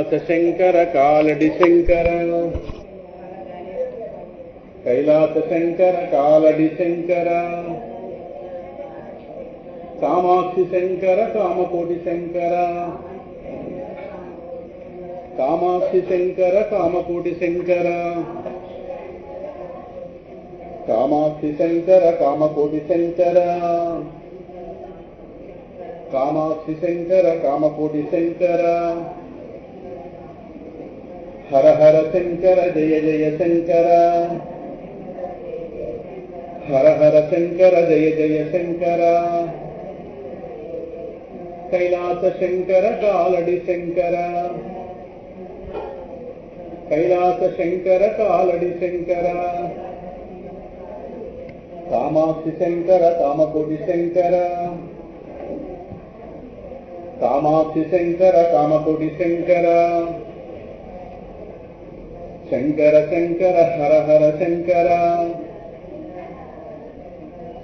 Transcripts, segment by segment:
కైలాస శంకర కాలడి శంకర కైలాస శంకర కాలడి శంకర కామాక్షి శంకర కామకోటి శంకర కామాక్షి శంకర కామకోటి శంకర కామాక్షి శంకర కామకోటి శంకర కామాక్షి శంకర కామకోటి శంకర హర హర శంకర జయ జయ శంకర హర హర శంకర జయ జయ శంకర కైలాస శంకర కాలడి శంకర కైలాస శంకర కాలడి శంకర కామాక్షి శంకర కామకోటి శంకర కామాక్షి శంకర కామకోటి శంకర శంకర శంకర హర హర శంకర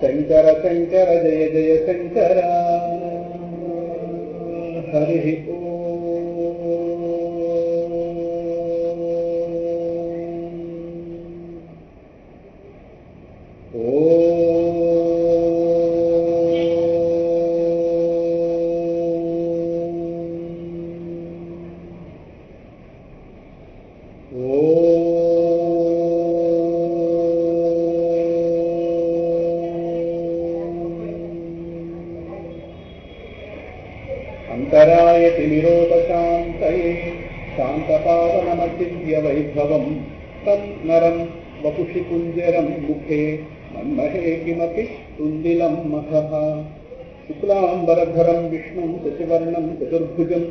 శంకర శంకర జయ జయ శంకర హరి అంతరాయతి నిరోధశాంతయే శాంతపావనమచిద్య వైభవం తం నరం వపుషి కుంజరం ముఖే మన్మహే కిమపి తుందిలం మహః శుక్లాంబరధరం విష్ణుం శశివర్ణం చతుర్భుజం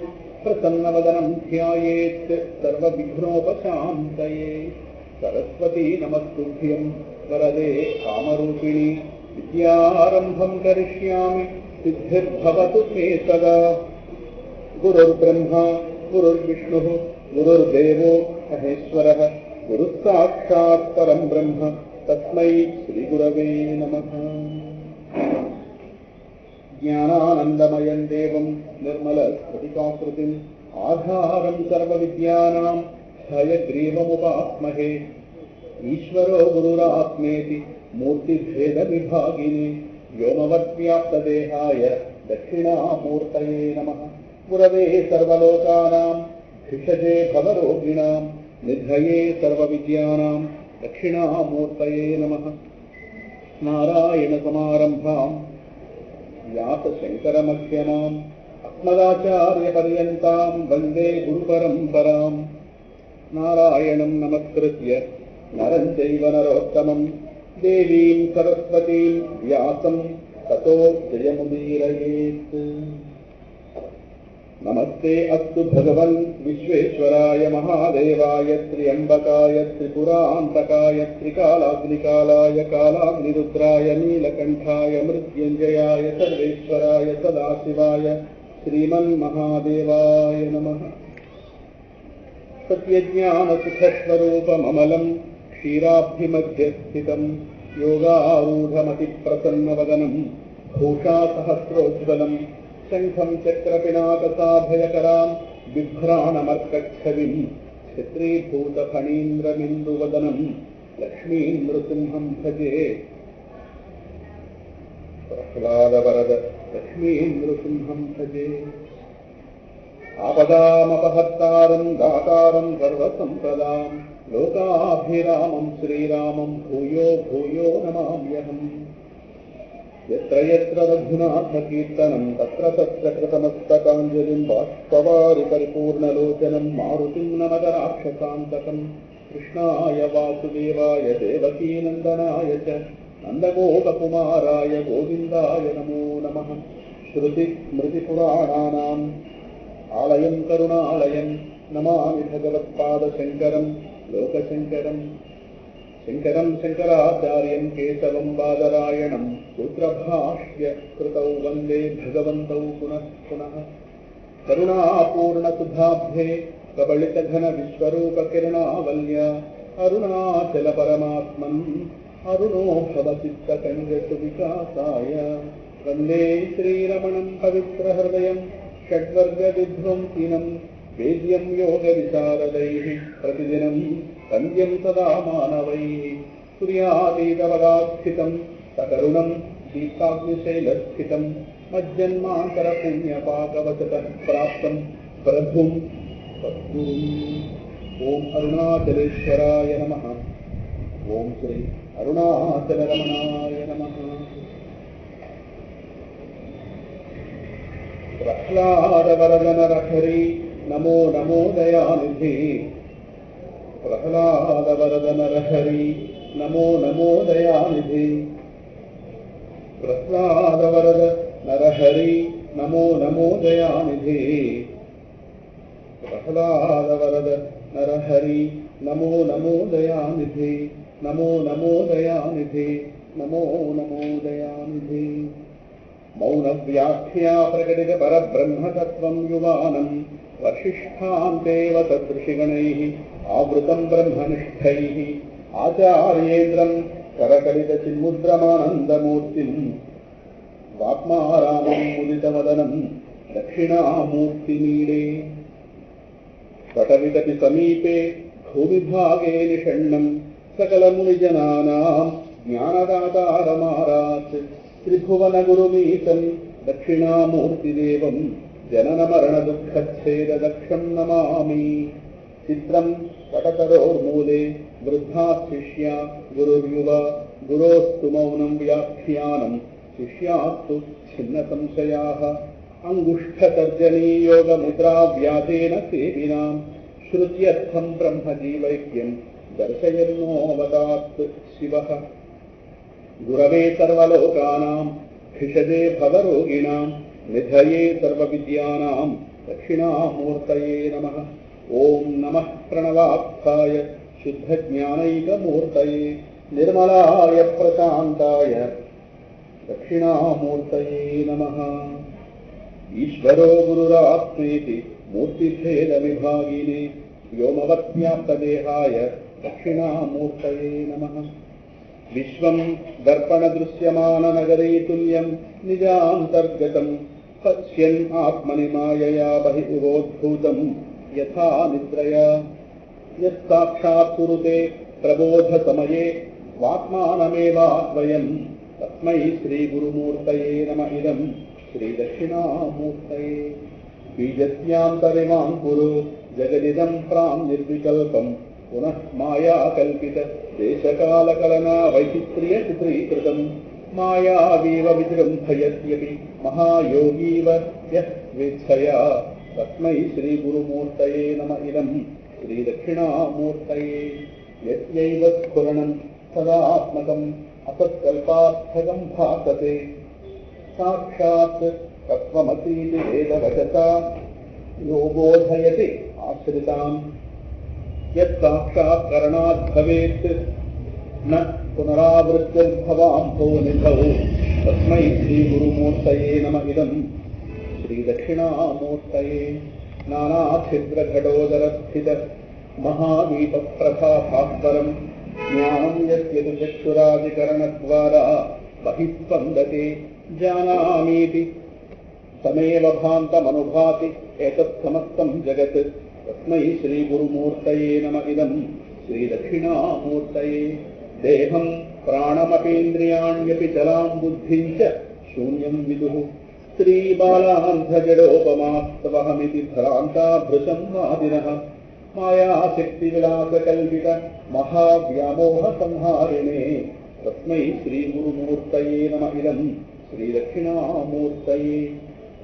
ప్రసన్నవదనం ధ్యాయేత్ సర్వవిఘ్నోపశాంతయే సరస్వతీ నమస్తుభ్యం వరదే కామరూపిణి విద్యారంభం కరిష్యామి సిద్ధిర్భవతు మే సదా గురుర్బ్రహ్మ గురుర్విష్ణుః గురుర్దేవో మహేశ్వరః గురుః సాక్షాత్ పరం బ్రహ్మ తస్మై శ్రీగురవే నమః. జ్ఞానానందమయం దేవం నిర్మలస్ఫటికాకృతిం ఆధారం సర్వవిద్యానాం హయగ్రీవముపాస్మహే ఈశ్వరో గురురాత్మేతి మూర్తిభేదవిభాగినే వ్యోమవద్వ్యాప్తదేహాయ దక్షిణామూర్తయే నమః. గురవే సర్వలోకానాం భిషజే భవరోగిణాం నిధయే సర్వవిద్యానాం దక్షిణామూర్తయే నమః. నారాయణ సమారంభాం వ్యాసశంకరమధ్యమాం అస్మదాచార్యపర్యంతాం వందే గురుపరంపరాం. నారాయణం నమస్కృత్య నరం చైవ నరోత్తమం దేవీం సరస్వతీం వ్యాసం తతో జయముదీరయేత్. నమస్తే అస్తు భగవన్ విశ్వేశ్వరాయ మహాదేవాయ త్ర్యంబకాయ త్రిపురాంతకాయ త్రికాలాగ్నికాలాయ కాలాగ్నిరుద్రాయ నీలకంఠాయ మృత్యుంజయాయ సర్వేశ్వరాయ సదాశివాయ శ్రీమన్మహాదేవాయ నమః. సత్యజ్ఞానసుఖస్వరూపమమలం క్షీరాబ్ధిమధ్యస్థితం యోగారూఢమతిప్రసన్నవదనం భూషాసహస్రోజ్వలం శంఖం చక్రపినాకసాభయకరాం బిభ్రాణమర్కచ్ఛవిం క్షత్రీభూతఫణీంద్రమిందువదనం లక్ష్మీం నృసింహం భజే. ప్రహ్లాదవరద లక్ష్మీం నృసింహం భజే. ఆపదామపహర్తారం దాతారం సర్వసంపదాం లోకాభిరామం శ్రీరామం భూయో భూయో నమామ్యహం. యత్ర యత్ర రఘునాథకీర్తనం తత్ర తత్ర కృతమస్తకాంజలిం బాష్పవారి పరిపూర్ణలోచనం మారుతిం నమద రాక్షసాంతకం. కృష్ణాయ వాసుదేవాయ దేవకీనందనాయ చ నందగోపకుమారాయ గోవిందాయ నమో నమః. శృతి స్మృతిపురాణానాం ఆలయం కరుణాలయం నమామి భగవత్పాదశంకరం లోకశంకరం. శంకరం శంకరాచార్యం కేశవం బాదరాయణం సూత్రభాష్య కృతౌ వందే భగవంతౌ పునః పునః. కరుణాపూర్ణసుధాబ్ధే కబళితఘన విశ్వరూపకిరణావల్య అరుణాచల పరమాత్మన్ అరుణో భవచిత్తకంజసు వికాసాయ. వందే శ్రీరమణం పవిత్రహృదయం షడ్వర్గవిధ్వంసినం వేద్యం యోగ విశారదైః ప్రతిదినం వంద్యం సదా మానవైః సూర్యాతీతవగాస్థితం సకరుణం దీప్తాగ్నిశైలస్థితం మజ్జన్మాంతర పుణ్యపాకవచతః ప్రాప్తం ప్రభుం సద్గురుం. ఓం అరుణాచలేశ్వరాయ నమః. ఓం శ్రీ అరుణాచలరమణాయ నమః. ప్రహ్లాదవరదనరహరి నమో నమో దయానిధి. ప్రహ్లాదవరదనరహరి నమో నమో దయానిధి. ప్రహ్లాదవరద నరహరి నమో నమో దయానిధి. ప్రహ్లాదవరద నరహరి నమో నమో దయానిధి. నమో నమో దయానిధి. నమో నమో దయానిధి. మౌన వ్యాఖ్యా ప్రకటిత పరబ్రహ్మతత్వం యువానం వర్షిష్ఠాంతేవ తదృషిగణైః ఆవృతం బ్రహ్మనిష్ఠైః ఆచార్యేంద్రం కరకలిత చిన్ముద్రమానందమూర్తిం వాత్మారామం ముదితమదనం దక్షిణామూర్తిమీడే. పటవికటి సమీపే భూవిభాగే నిషణ్ణం సకలమునిజనానాం జ్ఞానదాతారమారాత్ త్రిభువనగురుమీతం దక్షిణామూర్తిదేవం జననమరణదుఃఖచ్ఛేదదక్షం నమామి. చిత్రం పటకరోర్మూలే వృద్ధా శిష్యా గురుర్యువ గురోస్తు మౌనం వ్యాఖ్యానం శిష్యాస్తు ఛిన్న సంశయాః అంగుష్ఠతర్జనీయోగముద్రా వ్యాజేన సేవినాం శ్రుత్యర్థం బ్రహ్మజీవైక్యం దర్శయన్నోవదాత్ శివః. గురవే సర్వలోకానాం భిషజే భవరోగిణాం నిధయే సర్వవిద్యానాం దక్షిణామూర్తయే నమః. ఓం నమః ప్రణవార్థాయ శుద్ధజ్ఞానైకమూర్తయే నిర్మలాయ ప్రశాంతాయ దక్షిణామూర్తయే నమః. ఈశ్వరో గురురాత్మేతి మూర్తిభేద విభాగినే వ్యోమవత్వ్యాప్తదేహాయ దక్షిణామూర్తయే నమః. విశ్వం దర్పణ దృశ్యమాన నగరీ తుల్యం నిజాంతర్గతం పశ్యన్ ఆత్మని మాయయా బహిర్వోద్భూతం యథా నిద్రయా యత్సాక్షాత్ కురుతే ప్రబోధ సమయే స్వాత్మానమేవాద్వయం తస్మై శ్రీ గురుమూర్తయే నమ. ఇదం శ్రీ దక్షిణామూర్తయే. బీజస్యాంతరిమాం కురు జగదిదం ప్రాం నిర్వికల్పం పునః మాయా కల్పిత దేశకాలకలనా వైచిత్ర్య చిత్రీకృతం మాయావీవ విజృంభయత్యపి మహాయోగీవ యః స్వేచ్ఛయా తస్మై శ్రీ గురుమూర్తయే నమ. ఇదం శ్రీ దక్షిణామూర్తయే. యస్యైవ స్ఫురణం సదాత్మకం అసత్కల్పార్థకం భాసతే సాక్షాత్ తత్వమసీతి వేదవచసా యో బోధయతి ఆశ్రితాం యత్సాక్షాత్ కరణాద్ భవేత్ న పునరావృత్తిర్భవాంభో నిధౌ తస్మై శ్రీ గురుమూర్తయే నమ. ఇదం శ్రీ దక్షిణామూర్తయే. నానాఛిద్రఘటోదరస్థిత మహాదీపప్రభాభాస్వరం జ్ఞానం యస్యతు చక్షురాదికరణద్వారా బహిస్పందతే జానామీతి తమేవ భాంతమనుభాతి ఏతత్ సమస్తం జగత్ తస్మై శ్రీ గురుమూర్తయే నమ. ఇదం శ్రీ దక్షిణామూర్తయే. దేహం ప్రాణమపీంద్రియాణ్యపి చలాం బుద్ధిం చ శూన్యం విదుః స్త్రీ బాలాంధజడోపమాస్తవహమితి భ్రాంతా భృశం వాదినః మాయాశక్తి విలాసకల్పిత మహావ్యామోహ సంహారిణే తస్మై శ్రీ గురుమూర్తయే నమ. ఇదం శ్రీ దక్షిణామూర్తయే.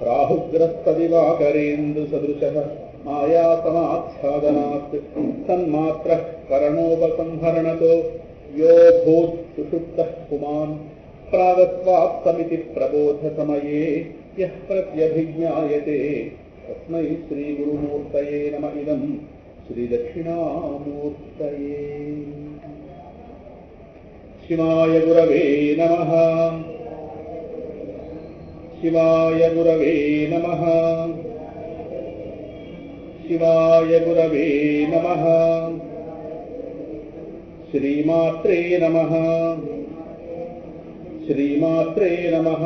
రాహుగ్రస్త దివాకరేందు సదృశః మాయా సమాచ్ఛాదనాత్ సన్మాత్ర కరణోపసంహరణతో యో భూత్ సుషుప్తః పుమాన్ ప్రాగత్వాప్తమితి ప్రబోధ సమయే యః ప్రత్యభిజ్ఞాయతే తస్మై శ్రీ గురుమూర్తయే నమ. ఇదం శ్రీ దక్షిణామూర్తయే. శివాయ గురవే నమః. శివాయ గురవే నమః. శివాయ గురవే నమః. శ్రీమాత్రే నమః. శ్రీమాత్రే నమః.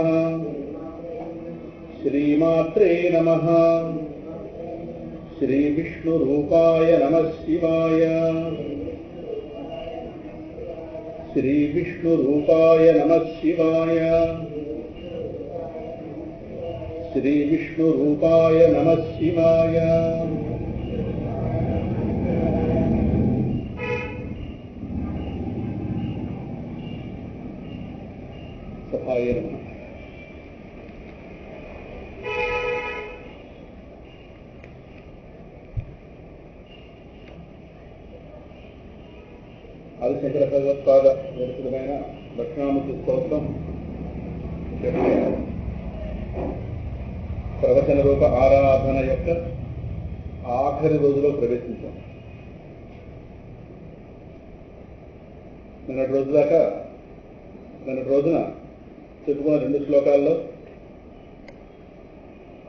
శ్రీమాత్రే నమః. श्रीविष्णुरूपाय नमः शिवाय श्रीविष्णुरूपाय नमः शिवाय श्रीविष्णुरूपाय नमः शिवाय सभाय नमः। ఆదిశంకర భగవత్పాద విరచితమైన దక్షిణామూర్తి స్తోత్రం ప్రవచన రూప ఆరాధన యొక్క ఆఖరి రోజులో ప్రవేశించాం. నిన్నటి రోజున చెప్పుకున్న 2 శ్లోకాల్లో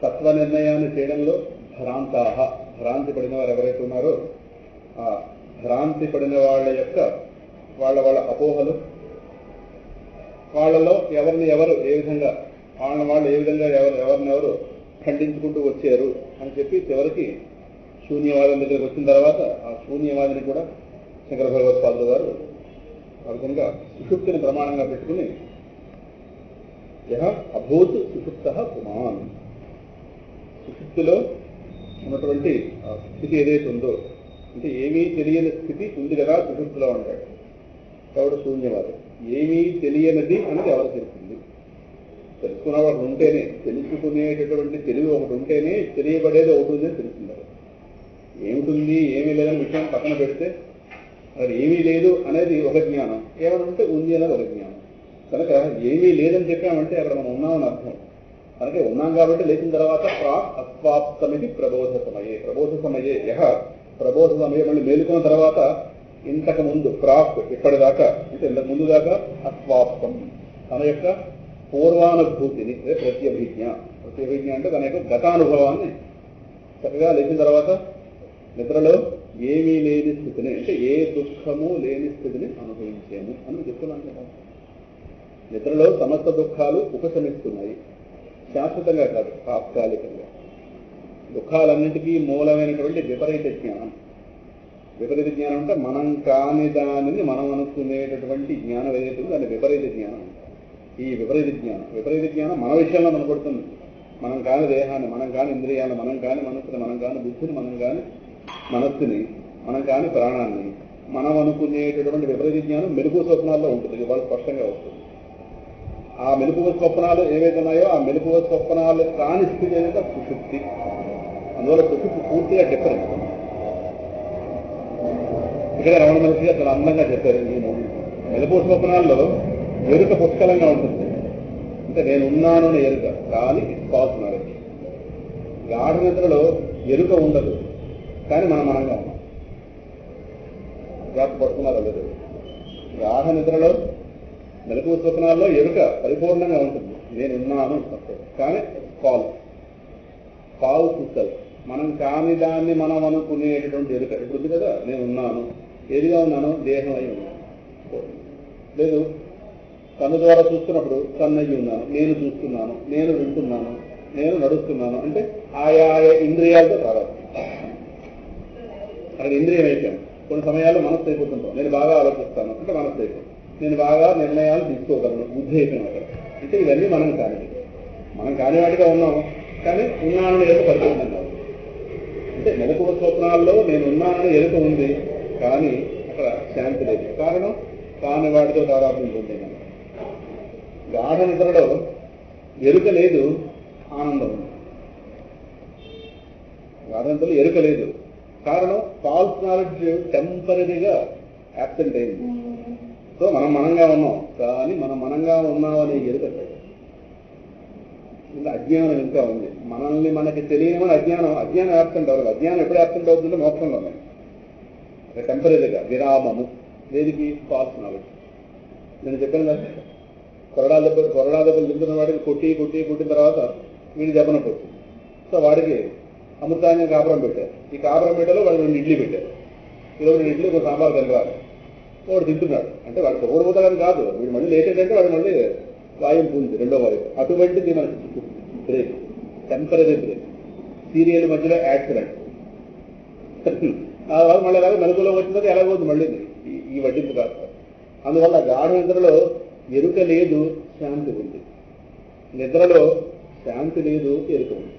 తత్వ నిర్ణయాన్ని చేయడంలో భ్రాంతి పడిన వారు ఎవరైతే ఉన్నారో ఆ భ్రాంతి పడిన వాళ్ళ యొక్క వాళ్ళ అపోహలు, వాళ్ళలో ఎవరు ఏ విధంగా వాళ్ళు ఏ విధంగా ఎవరినెవరు ఖండించుకుంటూ వచ్చారు అని చెప్పి చివరికి శూన్యవాదం దగ్గరికి వచ్చిన తర్వాత ఆ శూన్యవాదిని కూడా శంకర భగవత్పాదులు గారు ఆ విధంగా సుషుప్తిని ప్రమాణంగా పెట్టుకుని యహ అభూత్ సుషుప్త పుమాన్, సుషుప్తిలో ఉన్నటువంటి స్థితి ఏదైతే ఉందో, అంటే ఏమీ తెలియని స్థితి ఉంది కదా సుషుప్తిలో ఉంటాడు కాబట్టి శూన్యవాదం. ఏమీ తెలియనిది అనేది ఎవరు తెలిసింది? తెలుసుకున్నవాడు ఉంటేనే, తెలుసుకునేటటువంటి తెలివి ఒకటి ఉంటేనే తెలియబడేది ఒకటి ఉందని తెలుసుకున్నారు. ఏమిటి ఏమీ లేదని విషయం పక్కన పెడితే అది ఏమీ లేదు అనేది ఒక జ్ఞానం, ఏమైనా ఉంటే ఉంది అనేది ఒక జ్ఞానం. కనుక ఏమీ లేదని చెప్పామంటే అక్కడ మనం ఉన్నామని అర్థం. కనుక ఉన్నాం కాబట్టి లేచిన తర్వాత ప్రాక్ అస్వాప్తమిది ప్రబోధ సమయే యహ ప్రబోధ సమయం మళ్ళీ మేలుకున్న తర్వాత ఇంతకు ముందు ప్రాక్ ఇప్పటిదాకా అంటే ఇంతకు ముందు దాకా అస్వాప్తం తన యొక్క పూర్వానుభూతిని ప్రత్యభిజ్ఞ అంటే తన యొక్క గతానుభవాన్ని చక్కగా లేచిన తర్వాత నిద్రలో ఏమీ లేని స్థితిని, అంటే ఏ దుఃఖము లేని స్థితిని అనుభవించాము అని చెప్తున్నాను కదా. నిద్రలో సమస్త దుఃఖాలు ఉపశమిస్తున్నాయి, శాశ్వతంగా కాదు, తాత్కాలికంగా. దుఃఖాలన్నింటికీ మూలమైనటువంటి విపరీత జ్ఞానం. విపరీత జ్ఞానం అంటే మనం కాని దానిని మనం అనుకునేటటువంటి జ్ఞానం ఏదైతే ఉందో దాన్ని విపరీత జ్ఞానం. ఈ విపరీత జ్ఞానం మన విషయంలో కనపడుతుంది. మనం కాని దేహాన్ని, మనం కాని ఇంద్రియాలను, మనం కాని మనస్సుని, మనం కాని బుద్ధిని, మనం కాని మనస్సుని, మనం కాని ప్రాణాన్ని మనం అనుకునేటటువంటి విపరీత జ్ఞానం మెలుపు స్వప్నాల్లో ఉంటుంది. ఇవాళ స్పష్టంగా వస్తుంది. ఆ మెలుపు స్వప్నాలు ఏవైతే ఉన్నాయో ఆ మెలుపు స్వప్నాలు కాని స్థితి ఏదైతే సుషుప్తి. అందువల్ల సుషుప్తి పూర్తిగా డిఫరెంట్. ఇక్కడ రమణ మహర్షి అసలు అందంగా చెప్పారు. నేను మెలుపు స్వప్నాల్లో ఎరుక పుష్కలంగా ఉంటుంది, అంటే నేను ఉన్నాను అని ఎరుక, కానీ ఫాల్స్ నాలెడ్జ్. గాఢ నిద్రలో ఎరుక ఉండదు, కానీ మనంగా ఉన్నాం. జాగ్రత్త పడుతున్నారు లేదు. గాఢ నిద్రలో మెలకువ స్వప్నాల్లో ఎరుక పరిపూర్ణంగా ఉంటుంది, నేను ఉన్నాను, కానీ ఫాల్స్ సెల్ఫ్. మనం కాని దాన్ని మనం అనుకునేటటువంటి ఎరుక ఇప్పుడు ఉంది కదా. నేను ఉన్నాను, ఏదిగా ఉన్నాను? దేహం అయి ఉన్నాను. లేదు, కన్ను ద్వారా చూస్తున్నప్పుడు కన్నయ్యి ఉన్నాను, నేను చూస్తున్నాను, నేను వింటున్నాను, నేను నడుస్తున్నాను, అంటే ఆయా ఇంద్రియాలతో కావాలి. అక్కడ ఇంద్రియం అయిపోయాను. కొన్ని సమయాల్లో మనస్సు అయిపోతుంటాం. నేను బాగా ఆలోచిస్తాను అంటే మనస్సు అయిపోయింది. నేను బాగా నిర్ణయాలు తీసుకోగలను, బుద్ధి అయిపోయినా అక్కడ. అంటే ఇవన్నీ మనం కాని వాటిగా ఉన్నాం, కానీ ఉన్నానని ఎరుక పరిపూర్ణం కాదు. అంటే మెలకువ స్వప్నాల్లో నేను ఉన్నానని ఎరుక ఉంది, కానీ అక్కడ శాంతి లేదు. కారణం కాని వాటితో తాదాత్మ్యం పొందేను. గాఢ నిద్రలో ఎరుక లేదు, ఆనందం ఉంది. గాఢ నిద్రలో ఎరుక లేదు, కారణం ఫాల్స్ నాలెడ్జ్ టెంపరీగా యాబ్సెంట్ అయింది. సో మనంగా ఉన్నాం, కానీ మనంగా ఉన్నామనే ఎరుక ఇంకా అజ్ఞానం ఇంకా ఉంది. మనకి తెలియమని అజ్ఞానం యాబ్సెంట్ అవ్వదు. అజ్ఞానం ఎప్పుడు యాబ్సెంట్ అవుతుందో మోక్షంలో ఉన్నాయి. టెంపరీగా విరామము. దేనికి? Falls knowledge. నేను చెప్పాను కదా, కొరడా దెబ్బలు తింటున్న వాడికి కొట్టిన తర్వాత వీడి దెబ్బనొప్పి వచ్చింది. సో వాడికి అమృతాన్ని కాపురం పెట్టారు. ఈ కాపురం పెట్టాలో వాడు 2 ఇడ్లీ పెట్టారు. ఈరోజు 2 ఇడ్లీ, ఒక సాంబార్ తినరాలి. వాడు తింటున్నాడు అంటే వాడు పొగడబోతాడని కాదు, వీడు మళ్ళీ లేటేటంటే వాడు మళ్ళీ వాయువు ఉంది, రెండో వాయువు. అటువంటిది మనకి బ్రేక్, టెంపరీ బ్రేక్. సీరియల్ మధ్యలో యాక్సిడెంట్, ఆ తర్వాత మళ్ళీ ఎలాగో మెలకులో వచ్చిందో ఎలాగోదు మళ్ళీ ఈ వడ్డింపు కాస్త. అందువల్ల గాఢ నిద్రలో ఎరుక లేదు, శాంతి ఉంది. నిద్రలో శాంతి లేదు, ఎరుక ఉంది.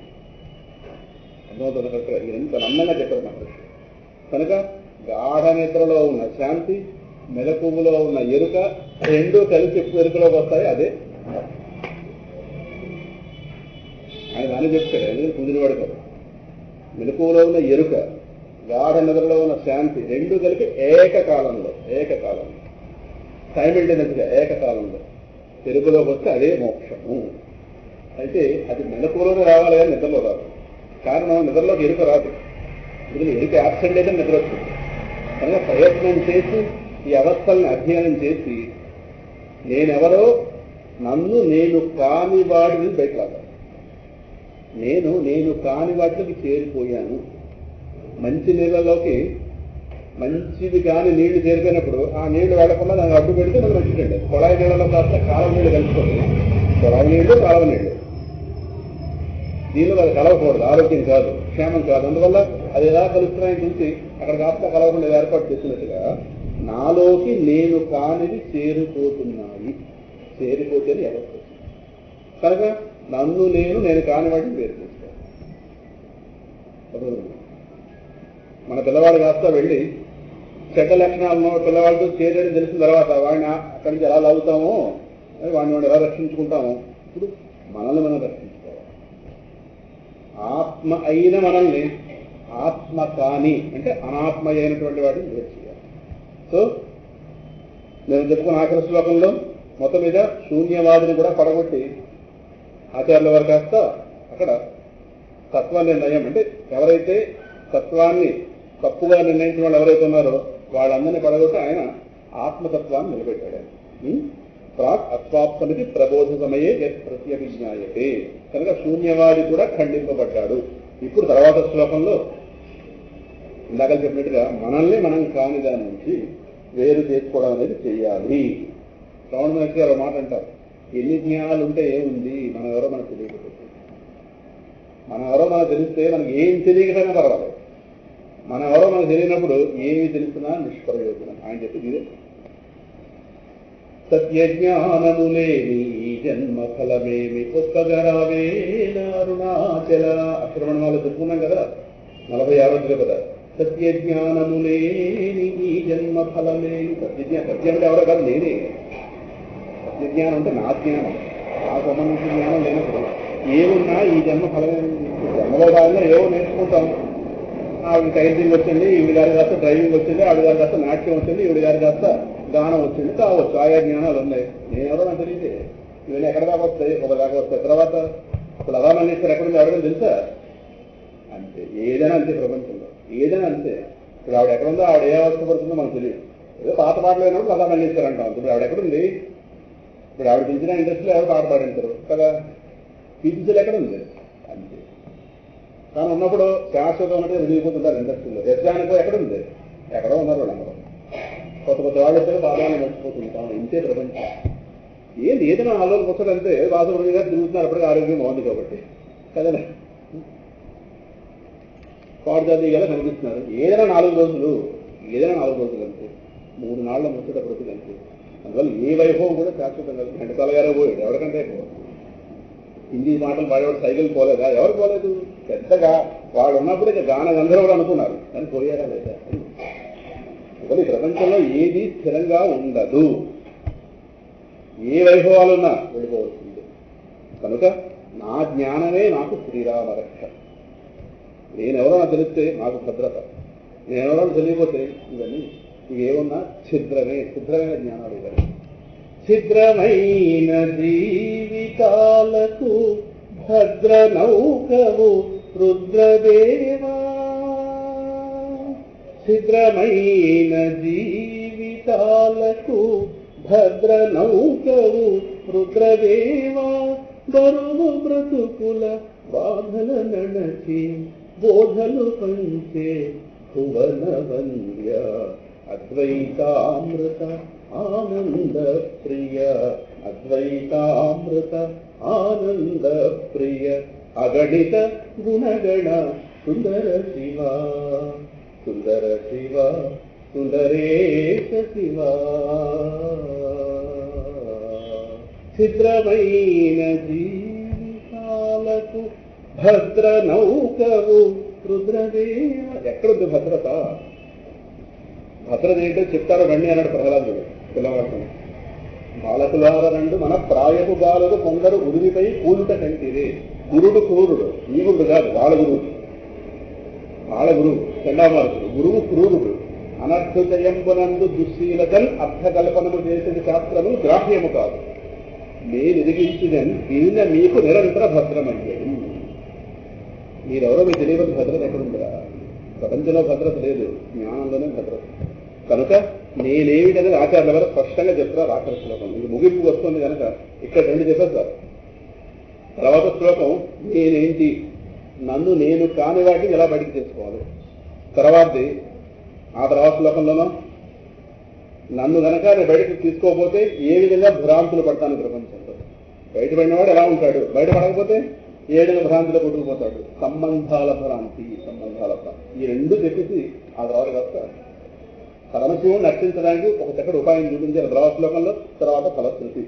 అర్థమవుతుంది కరెక్ట్గా. ఎంత అందంగా చెప్పారు మనకు. కనుక గాఢ నిద్రలో ఉన్న శాంతి, మెలకువలో ఉన్న ఎరుక రెండూ కలిసి ఎప్పుడు ఎరుకలోకి వస్తాయి. అదే ఆయన దాన్ని చెప్తాడు. ఎందుకంటే కుదిరివాడు కదా. మెలకువలో ఉన్న ఎరుక, గాఢ నిద్రలో ఉన్న శాంతి రెండూ కలిపి ఏకకాలంలో సైమల్టేనియస్గా ఏకకాలంలో ఎరుకలోకి వస్తే అదే మోక్షము. అయితే అది మెలకువలోనే రావాలి కానీ నిద్రలో రాదు. కారణం నిద్రలోకి ఎరుక రాదు. ఎందుకంటే ఎరుక యాబ్సెంట్ అయితే నిద్ర వస్తుంది. కనుక ప్రయత్నం చేసి ఈ అవస్థల్ని అధ్యయనం చేసి నేనెవరో, నన్ను నేను కాని వాడిని బయటలాగా, నేను కాని వాటికి చేరిపోయాను. మంచి నీళ్ళలోకి మంచిది కాని నీళ్లు చేరిపోయినప్పుడు ఆ నీళ్లు వెళ్ళకుండా దాన్ని అడ్డు పెడితే మనం మంచిదండి. కొళాయి నీళ్ళలో కాస్త కాలువ నీళ్ళు కలిసిపోతుంది. కొళాయి నీళ్లు, కాలువ నీళ్లు, దీనిలో అది కలవకూడదు. ఆరోగ్యం కాదు, క్షేమం కాదు. అందువల్ల అది ఎలా కలుస్తున్నాయని చూసి అక్కడ కాస్త కలవకుండా ఏర్పాటు చేసినట్టుగా నాలోకి నేను కానిది చేరిపోతున్నాయి. చేరిపోతేనే ఎవరు. కనుక నన్ను నేను కాని వాటిని వేరు చేస్తాను. మన పిల్లవాడు కాస్త వెళ్ళి చెడ్డ లక్షణాలను పిల్లవాడితో చేరని తెలిసిన తర్వాత వాడిని అక్కడి నుంచి ఎలా లాగుతామో, వాడిని ఎలా రక్షించుకుంటామో, ఇప్పుడు మనల్ని మనం రక్షించుకోవాలి. ఆత్మ అయిన మనల్ని ఆత్మ కాని అంటే అనాత్మ అయినటువంటి వాటిని వేరు చేయాలి. సో నేను చెప్పుకున్న ఆఖరి శ్లోకంలో మొత్తం మీద శూన్యవాదిని కూడా పడగొట్టి ఆచార్యుల వారు కాస్త అక్కడ తత్వ నిర్ణయం అంటే ఎవరైతే తత్వాన్ని తప్పుగా నిర్ణయించిన వాళ్ళు ఎవరైతే ఉన్నారో వాళ్ళందరినీ పడగొట్టి ఆయన ఆత్మతత్వాన్ని నిలబెట్టాడు. ప్రాక్ అస్వాప్తమితి ప్రబోధ సమయే ప్రత్యభిజ్ఞాయతే. కనుక శూన్యవాది కూడా ఖండింపబడ్డాడు. ఇప్పుడు తర్వాత శ్లోకంలో ఇందాక చెప్పినట్టుగా మనల్ని మనం కాని దాని నుంచి వేరు చేసుకోవడం అనేది చెయ్యాలి. శ్రవణ మహర్షి గారు మాట అంటారు, ఎన్ని జ్ఞానాలు ఉంటే ఏముంది, మనం ఎవరో మనకు తెలియకపోతే. మనం ఎవరో మనకు తెలిస్తే మనకి ఏం తెలియకపోయినా పర్వాలేదు. మనం ఎవరో మనకు తెలియనప్పుడు ఏమి తెలుస్తున్నా నిష్ప్రయోజనం. ఆయన చెప్పి ఇదే సత్యజ్ఞానములేని జన్మ ఫలమేమి ఒక్కగరావేన అరుణాచల. అక్షరమణ వాళ్ళు చెప్పుకున్నాం కదా 46 కదా. సత్యజ్ఞానములేని ఈ జన్మ ఫలమేమి. సత్యం అంటే ఎవరో కాదు, నేనే. సత్యజ్ఞానం అంటే నా జ్ఞానం, నాకు సంబంధించిన జ్ఞానం లేనప్పుడు ఏమున్నా ఈ జన్మ ఫలమేమి. జన్మలో భాగంగా ఏవో నేర్చుకుంటాం. ఆవిడ టైలరింగ్ వచ్చింది, ఈవిడ గారి కాస్త డ్రైవింగ్ వచ్చింది, ఆవిడ గారి కాస్త నాట్యం వచ్చింది, ఈవిడ గారి కాస్త గానం వచ్చింది, కావచ్చు. ఆయా జ్ఞానాలు ఉన్నాయి. నేనెవరో నాకు తెలియదు. ఇవన్నీ ఎక్కడ దాకా వస్తాయి, ఒక దాకా వస్తాయి. తర్వాత అప్పుడు లతామంగేశ్వర్ ఎక్కడుంది ఎవరికైనా తెలుసా? అంతే. ఏదైనా అంతే ప్రపంచంలో, ఏదైనా అంతే. ఇప్పుడు ఆవిడ ఎక్కడుందో, ఆవిడ ఏ అవస్థ పడుతుందో మనకు తెలియదు. ఏదో పాత పాటలు అయినప్పుడు లతామంగేశ్వర్ అంటాం. ఇప్పుడు ఆవిడ ఎక్కడుంది? ఇప్పుడు ఆవిడ పిలిచిన ఇండస్ట్రీలో ఎవరు పాట పాడింటారు కదా. పీటీసీలు ఎక్కడుంది? అంతే. కానీ ఉన్నప్పుడు శాశ్వతం ఉన్నట్టుగా విడిగిపోతుంటారు ఇండస్ట్రీలో. యజ్ఞానికో ఎక్కడుంది? ఎక్కడో ఉన్నారు వాళ్ళందరూ. కొత్త కొత్త వాళ్ళు ఇద్దరు బాధాన్ని మర్చిపోతుంటాం. ఇంతే ప్రపంచం. ఏదైనా 4 రోజులు పుస్తకం అంతే. బాధపడి గారు తిరుగుతున్నారు, అప్పటికి ఆరోగ్యం బాగుంది కాబట్టి కదా. పాడుజాతి గల కనిపిస్తున్నారు. ఏదైనా 4 రోజులు, ఏదైనా 4 రోజులు అంతే. 3 నాళ్ల ముచ్చట ప్రతి అంతే. అందువల్ల ఏ వైభవం కూడా శాశ్వతంగా. ఘంటసాల గారే పోయాడు, ఎవరికంటే హిందీ మాటలు పాడేవాడు. సైకిల్ పోలేదా? ఎవరు పోలేదు. పెద్దగా వాళ్ళు ఉన్నప్పుడు ఇక గాన గంధర్వులు అనుకున్నారు, కానీ పోయారా లేదా? ఈ ప్రపంచంలో ఏది స్థిరంగా ఉండదు. ఏ వైభవాలున్నా వెళ్ళిపోవలసింది. కనుక నా జ్ఞానమే నాకు శ్రీరామరక్ష. నేనెవరో నాకు తెలిస్తే నాకు భద్రత. నేనెవరో తెలియకపోతే ఇవన్నీ ఇవేమన్నా ఛిద్రమైన జ్ఞానాలు. ఇవన్నీ ఛిద్రమైన జీవితాలకు భద్ర నౌకవు రుద్రదేవా. ఛిద్రమైన జీవితాలకు భద్ర నౌకవు రుద్రదేవా. బరువు బ్రతుకుల బాధల నడచి బోధలు పంచే భువన వంద్య అద్వైతామృత ఆనంద ప్రియ. అద్వైతామృత ఆనంద ప్రియ అగణిత గుణగణ సుందర శివ. సుందర శివ సుందరేశ శివ ఛిద్రమైన జీవితాలకు భద్ర నౌకవు రుద్రదేవ. ఎక్కడుంది భద్రత? భద్రత ఏంటో చెప్తారు రండి అన్నాడు ప్రహ్లాదుడు పిల్లవాడు. బాలకులార రండు మన ప్రాయపు బాలుడు కొందరు ఉరిమిపై కూలుట కంటిదే. గురుడు క్రూరుడు, ఈ గురుడు కాదు, వాళ్ళ గురువు. వాళ్ళ గురువు చండామారుడు, గురువు క్రూరుడు. అనర్థుజయంబునందు దుశ్శీలతన్ అర్థకల్పనము చేసిన శాస్త్రము గ్రాహ్యము కాదు. నేను ఎదిగించినని దీనిన మీకు నిరంతర భద్రమయ్యాడు. మీరెవరో మీకు తెలియని భద్రత ఎక్కడుందిరా? ప్రపంచంలో భద్రత లేదు, జ్ఞానంలోనే భద్రత. కనుక నేనేమిటనేది ఆచార్యుల వారు స్పష్టంగా చెప్తారు ఆఖరి శ్లోకం. ఇది ముగింపు వస్తుంది కనుక ఇక్కడ రెండు చెప్పేస్తారు. తర్వాత శ్లోకం నేనేంటి, నన్ను నేను కాని వాటిని ఎలా బయటికి తెచ్చుకోవాలి. తర్వాతది ఆ తర్వాత శ్లోకంలోనో నన్ను కనుక నేను బయటకు తీసుకోకపోతే ఏ విధంగా భ్రాంతులు పడతాను ప్రపంచంలో. బయటపడినవాడు ఎలా ఉంటాడు, బయటపడకపోతే ఏ విధంగా భ్రాంతిలో కొట్టుకుపోతాడు. సంబంధాల భ్రాంతి, సంబంధాల భ్రాంతి, ఈ రెండు చెప్పేసి ఆ తర్వాత వస్తారు. పరమశివుని రక్షించడానికి ఒక చక్కటి ఉపాయం చూపించారు తర్వాత శ్లోకంలో. తర్వాత ఫలశ్రుతి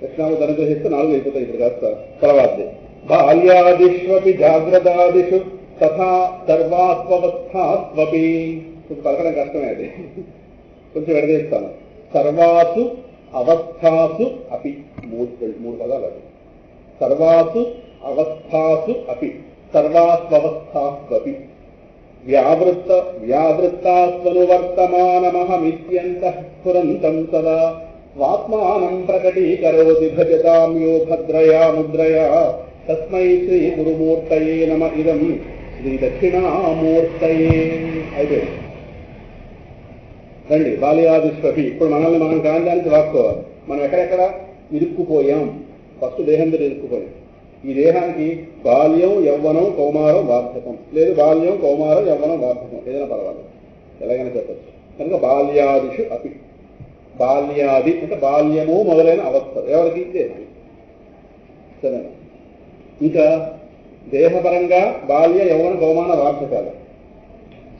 కృష్ణాము అనుగ్రహిస్తే 4 అయిపోతాయి. ఇప్పుడు కాస్త తర్వాతే బాల్యాదిష్వపి జాగ్రత్తాదిషు తథా సర్వాత్వస్థాస్వపి. పలకడం కష్టమే, అది కొంచెం విడదీస్తాను. సర్వాసు అవస్థాసు అపి, మూడు పదాలు అది. సర్వాసు అవస్థాసు అపి సర్వాస్వస్థాస్వపి వ్యావృత్తాస్వనువర్తమానమహమిత్యంతః స్ఫురంతం సదా స్వాత్మానం ప్రకటీకరోతి భజతాం యో భద్రయా ముద్రయా తస్మై శ్రీ గురుమూర్తయే నమ ఇదం శ్రీ దక్షిణామూర్తయే. అయితే రండి బాల్యాదిష్వపి. ఇప్పుడు మనల్ని మనం కాండానికి రాసుకోవాలి. మనం ఎక్కడెక్కడ ఇరుక్కుపోయాం. ఫస్ట్ దేహం మీద ఇరుక్కుపోయాం. ఈ దేహానికి బాల్యం, యవ్వనం, కౌమారం, వార్ధకం, లేదు బాల్యం, కౌమారం, యవ్వనం, వార్ధకం ఏదైనా పర్వాలేదు, ఎలాగైనా చెప్పచ్చు. కనుక బాల్యాదిషు అపి, బాల్యాది అంటే బాల్యము మొదలైన అవస్థలు ఎవరికి? దేహానికి. సరేనా? ఇంకా దేహపరంగా బాల్య, యవ్వన, కౌమాన, వార్ధకాలు.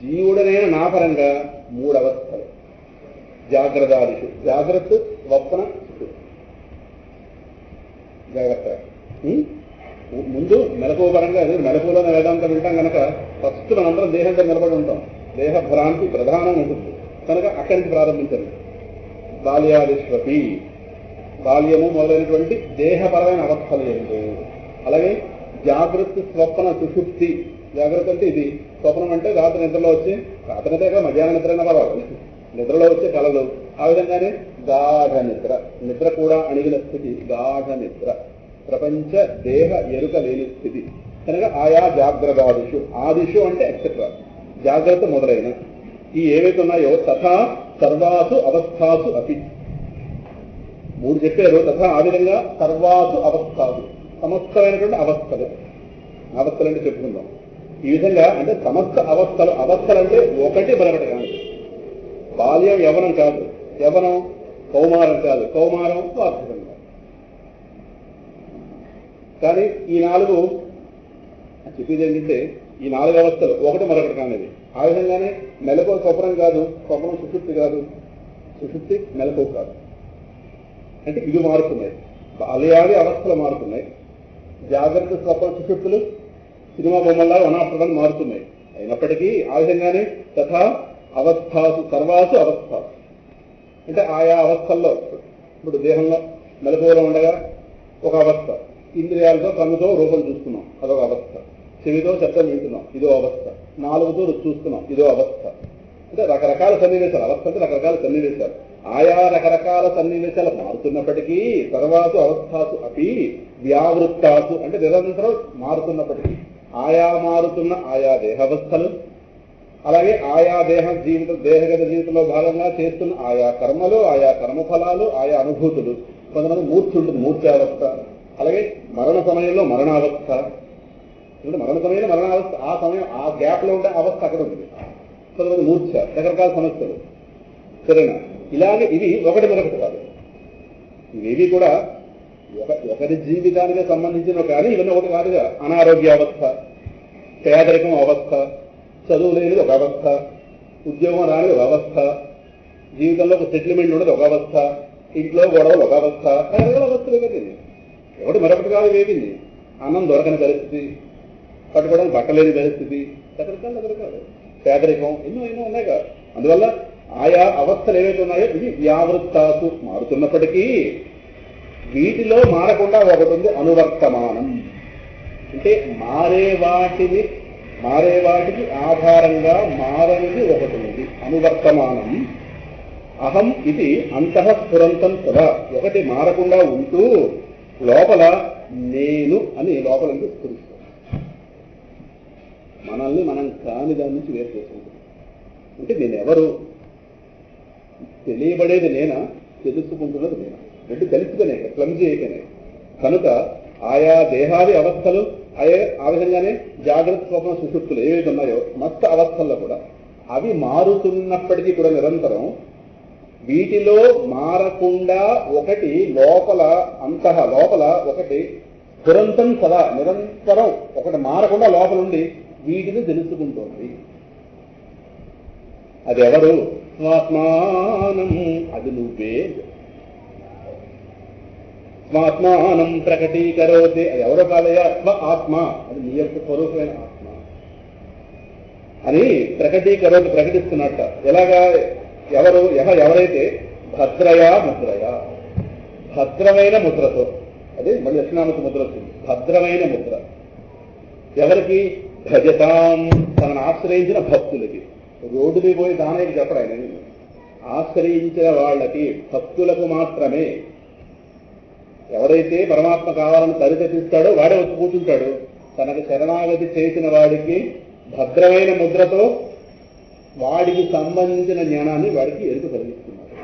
జీవుడనైన నా పరంగా 3 అవస్థలు. జాగ్రత్తాదిషు, జాగ్రత్త, స్వప్న, జాగ్రత్త. ముందు మెలకువ పరంగా, మెలకువలోనే వేదాంతం వింటాం కనుక ఫస్ట్ మనందరం దేహంతో నిలబడి ఉంటాం. దేహ భ్రాంతి ప్రధానం ఉంటుంది కనుక అక్కడి నుంచి ప్రారంభించండి. బాల్యాదిష్వపి, బాల్యము మొదలైనటువంటి దేహపరమైన అవస్థలు ఏంటి. అలాగే జాగ్రత్త, స్వప్న, సుషుప్తి. జాగ్రత్త అంటే ఇది, స్వప్నం అంటే రాత్రి నిద్రలో వచ్చే, రాత్రి నిద్ర మధ్యాహ్న నిద్ర అయినా పర్వాలేదు, నిద్రలో వచ్చే కళలు. ఆ విధంగానే గాఢ నిద్ర, నిద్ర కూడా అణిగిన స్థితి గాఢ నిద్ర, ప్రపంచ దేహ ఎరుక లేని స్థితి. కనుక ఆయా జాగ్రత్తాదిషు, ఆదిషు అంటే ఎక్సెట్రా, జాగ్రత్త మొదలైన ఈ ఏవైతే ఉన్నాయో తథా సర్వాసు అవస్థాసు అపి. 3 చెప్పారు. తథా ఆ విధంగా సర్వాసు అవస్థాసు, సమస్తమైనటువంటి అవస్థలు. అవస్థలు అంటే చెప్పుకుందాం ఈ విధంగా. అంటే సమస్త అవస్థలు, అవస్థలు అంటే ఒకటి మరొకటి కాదు. బాల్యం యవ్వనం కాదు, యవ్వనం కౌమారం కాదు, కౌమారం వార్ధకం కాదు. కానీ ఈ 4 చెప్పేది ఏంటంటే ఈ 4 అవస్థలు ఒకటి మరొకటి కానిది. ఆ విధంగానే మెలకువ స్వప్నం కాదు, స్వప్నం సుషుప్తి కాదు, సుషుప్తి మెలకువ కాదు. అంటే ఇవి మారుతున్నాయి, బాల్యాది అవస్థలు మారుతున్నాయి. జాగ్రత్త, స్వప్న, సుషుప్తులు సినిమా బొమ్మల్లాగా అనాప్రదాలు మారుతున్నాయి. అయినప్పటికీ ఆ విధంగానే తథా అవస్థాసు, సర్వాసు అవస్థాసు అంటే ఆయా అవస్థల్లో. ఇప్పుడు దేహంలో మెలకువలో ఉండగా ఒక అవస్థ, ఇంద్రియాలతో కన్నుతో రూపం చూస్తున్నాం అదొక అవస్థ, చెవితో శబ్దం వింటున్నాం ఇదో అవస్థ, నాలుగుతో రుచి చూస్తున్నాం ఇదో అవస్థ. అంటే రకరకాల సన్నివేశాలు, అవస్థ అంటే రకరకాల సన్నివేశాలు. ఆయా రకరకాల సన్నివేశాలు మారుతున్నప్పటికీ తర్వాత అవస్థాసు అపి వ్యావృత్తాసు అంటే నిరంతరం మారుతున్నప్పటికీ ఆయా మారుతున్న ఆయా దేహావస్థలు, అలాగే ఆయా దేహగత జీవితంలో భాగంగా చేస్తున్న ఆయా కర్మలు, ఆయా కర్మఫలాలు, ఆయా అనుభూతులు. కొంతమంది మూర్ఛ ఉంటుంది, మూర్ఛావస్థ. అలాగే మరణ సమయంలో మరణావస్థ, మరణ సమయంలో మరణావస్థ, ఆ సమయం ఆ గ్యాప్ లో ఉండే అవస్థ అక్కడ ఉంది. కొంతమంది మూర్ఛ, రకరకాల సమస్యలు. సరేనా? ఇలాగే ఇవి ఒకటి మరొకటి కాదు. ఇవేవి కూడా ఒకరి జీవితానికి సంబంధించిన కానీ ఇవన్నీ ఒకటి కాదుగా. అనారోగ్య అవస్థ, పేదరికం అవస్థ, చదువు లేనిది ఒక అవస్థ, ఉద్యోగం రాని ఒక అవస్థ, జీవితంలో ఒక సెటిల్మెంట్ ఉండదు ఒక అవస్థ, ఇంట్లో గొడవలు ఒక అవస్థ, రకరకాల అవస్థలు కదండి. ఒకటి మరొకటి కాదు వేగింది. అన్నం దొరకని పరిస్థితి, కట్టుకోవడానికి బట్టలేని పరిస్థితి, రకరకాలు పేదరికం, ఎన్నో ఉన్నాయి కదా. అందువల్ల ఆయా అవస్థలు ఏవైతే ఉన్నాయో ఇవి వ్యావృత్తాసు మారుతున్నప్పటికీ వీటిలో మారకుండా ఒకటి ఉంది అనువర్తమానం. అంటే మారే వాటికి ఆధారంగా మారనిది ఒకటి ఉంది అనువర్తమానం. అహం ఇది అంతఃస్ఫురంతం సదా, ఒకటి మారకుండా ఉంటూ లోపల నేను అని లోపల నుంచి స్ఫురిస్తాం. మనల్ని మనం కాని దాని నుంచి వేరు చేసుకుంటాం. అంటే నేనెవరు, తెలియబడేది నేనా, తెలుసుకుంటున్నది నేనా, రెండు కలిసిపోయినా క్లమ్జీ అయిపోయినాయి. కనుక ఆయా దేహాది అవస్థలు ఆ విధంగానే జాగ్రత్త స్వప్న సుషుప్తులు ఏవైతే ఉన్నాయో సమస్త అవస్థల్లో కూడా అవి మారుతున్నప్పటికీ కూడా నిరంతరం వీటిలో మారకుండా ఒకటి లోపల ఒకటి తురంతం సదా నిరంతరం ఒకటి మారకుండా లోపల ఉండి వీటిని తెలుసుకుంటోంది. అది ఎవరు? స్వాత్మానం, అది నువ్వే. స్వాత్మానం ప్రకటీకరోతే, అది ఎవరో కాదయ్యా, స్వ ఆత్మ, అది నీ యొక్క స్వరూపమైన ఆత్మ అని ప్రకటిస్తున్నట్ట. ఎలాగా? ఎవరైతే భద్రయా ముద్రయా, భద్రమైన ముద్రతో, అదే మళ్ళీ దక్షిణామూర్తి ముద్ర వస్తుంది, భద్రమైన ముద్ర ఎవరికి? భజతాం, తనను ఆశ్రయించిన భక్తులకి. రోడ్డు మీద పోయి దానయ్యకి చెప్పడు ఆయన, ఆశ్రయించిన వాళ్ళకి, భక్తులకు మాత్రమే. ఎవరైతే పరమాత్మ కావాలని పరితపిస్తాడో వాడే వచ్చి కూర్చుంటాడు. తనకు శరణాగతి చేసిన వాడికి భద్రమైన ముద్రతో వాడికి సంబంధించిన జ్ఞానాన్ని వాడికి ఎరుక కలిగిస్తున్నారు.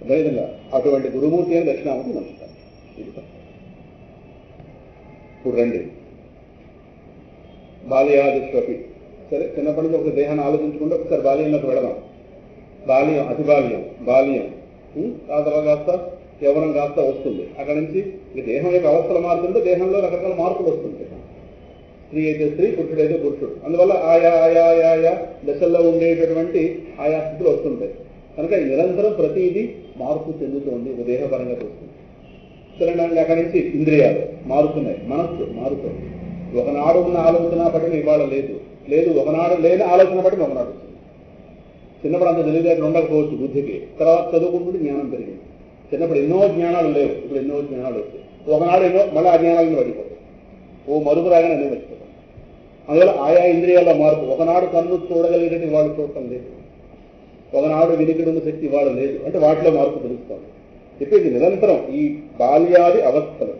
అదేవిధంగా అటువంటి గురుమూర్తి అని దక్షిణామూర్తి నమ్ముతారు. ఇప్పుడు రండి, బాల్యాదిష్వపి. సరే, చిన్నప్పటి నుంచి ఒక దేహాన్ని ఆలోచించుకుంటే ఒకసారి బాల్యంలోకి వెళదాం. బాల్యం, బాల్యం ఆ తర్వాత కాస్త యవ్వనం కాస్త వస్తుంది. అక్కడి నుంచి ఈ దేహం యొక్క అవస్థలు మారుతుంటే దేహంలో రకరకాల మార్పులు వస్తుంటాయి. స్త్రీ అయితే స్త్రీ, పురుషుడు అయితే పురుషుడు. అందువల్ల ఆయా దశల్లో ఉండేటటువంటి ఆయా స్థితులు వస్తుంటాయి. కనుక నిరంతరం ప్రతిదీ మార్పు చెందుతోంది ఒక దేహపరంగా చూస్తుంది. సరే, అక్కడి నుంచి ఇంద్రియాలు మారుతున్నాయి, మనస్సు మారుతుంది. ఒకనాడు ఉన్న ఆలోచన పట్టిన ఇవాళ లేదు, ఒకనాడు లేని ఆలోచన పట్టిన ఒకనాడు వస్తుంది. చిన్నప్పుడు అంత తెలివితేటలు ఉండకపోవచ్చు బుద్ధికి, తర్వాత చదువుకుంటుంటే జ్ఞానం పెరిగింది. చిన్నప్పుడు ఎన్నో జ్ఞానాలు లేవు, ఇప్పుడు ఎన్నో జ్ఞానాలు వచ్చాయి. ఒకనాడు మళ్ళీ ఆ జ్ఞానాలను పడిపోతాయి, మరుగు రాగానే అన్నీ మర్చిపోతాం. అందువల్ల ఆయా ఇంద్రియాల మార్పు. ఒకనాడు కన్ను చూడగలిగేది వాళ్ళు చూడటం లేదు, ఒకనాడు వినికిడున్న శక్తి వాళ్ళు లేదు, అంటే వాటిలో మార్పు తెలుస్తాం. చెప్పేది నిరంతరం ఈ బాల్యాది అవస్థలు.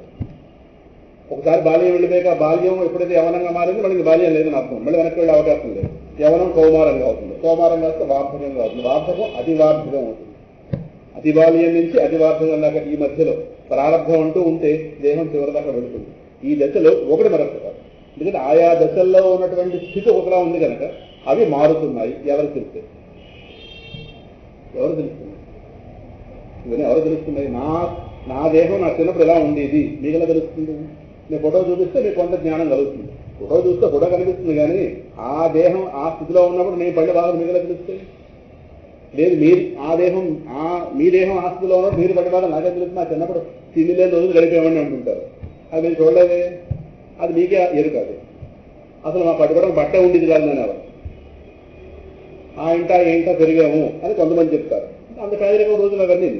ఒకసారి బాల్యం వెళ్ళిపోయాక బాల్యం ఎప్పుడైతే యవనంగా మారింది మళ్ళీ బాల్యం లేదని అర్థం, మళ్ళీ వెనక్కి వెళ్ళే అవకాశం లేదు. యవనం కౌమారంగా అవుతుంది, కౌమారంగా వస్తే వార్ధకంగా అవుతుంది, వార్ధకం అతివార్ధకం అవుతుంది. అతి బాల్యం నుంచి అతివార్ధకం దాకా ఈ మధ్యలో ప్రారంభం అంటూ ఉంటే దేహం చివరి దాకా వెళుతుంది. ఈ దశలో ఒకటి మరొకటి కాదు. ఎందుకంటే ఆయా దశల్లో ఉన్నటువంటి స్థితి ఒకలా ఉంది కనుక అవి మారుతున్నాయి. ఎవరు తెలుస్తుంది? ఇవన్నీ ఎవరు తెలుస్తున్నాయి? నా దేహం నా చిన్నప్పుడు ఎలా ఉండేది మీకు ఎలా తెలుస్తుంది? నేను ఫోటో చూపిస్తే మీకు కొంత జ్ఞానం కలుగుతుంది. ఫోటో చూస్తే ఫోటో కనిపిస్తుంది, కానీ ఆ దేహం ఆ స్థితిలో ఉన్నప్పుడు నేను పళ్ళ బాధలు మీకు ఎలా తెలుస్తాయి? లేదు, మీ దేహం ఆ స్థితిలో ఉన్నప్పుడు మీరు పడ్డ బాధలు నాకే తెలుస్తుంది. నా చిన్నప్పుడు తిండి లేని రోజులు గడిపేమని అంటుంటారు. అది మీరు చూడలేదే, అది మీకే ఎరుకాదు. అసలు మా పట్టుకోవడం బట్ట ఉండేది కాదు అని ఎవరు ఏంటా పెరిగాము అని కొంతమంది చెప్తారు. అంత పేదరికం రోజులు అవన్నీ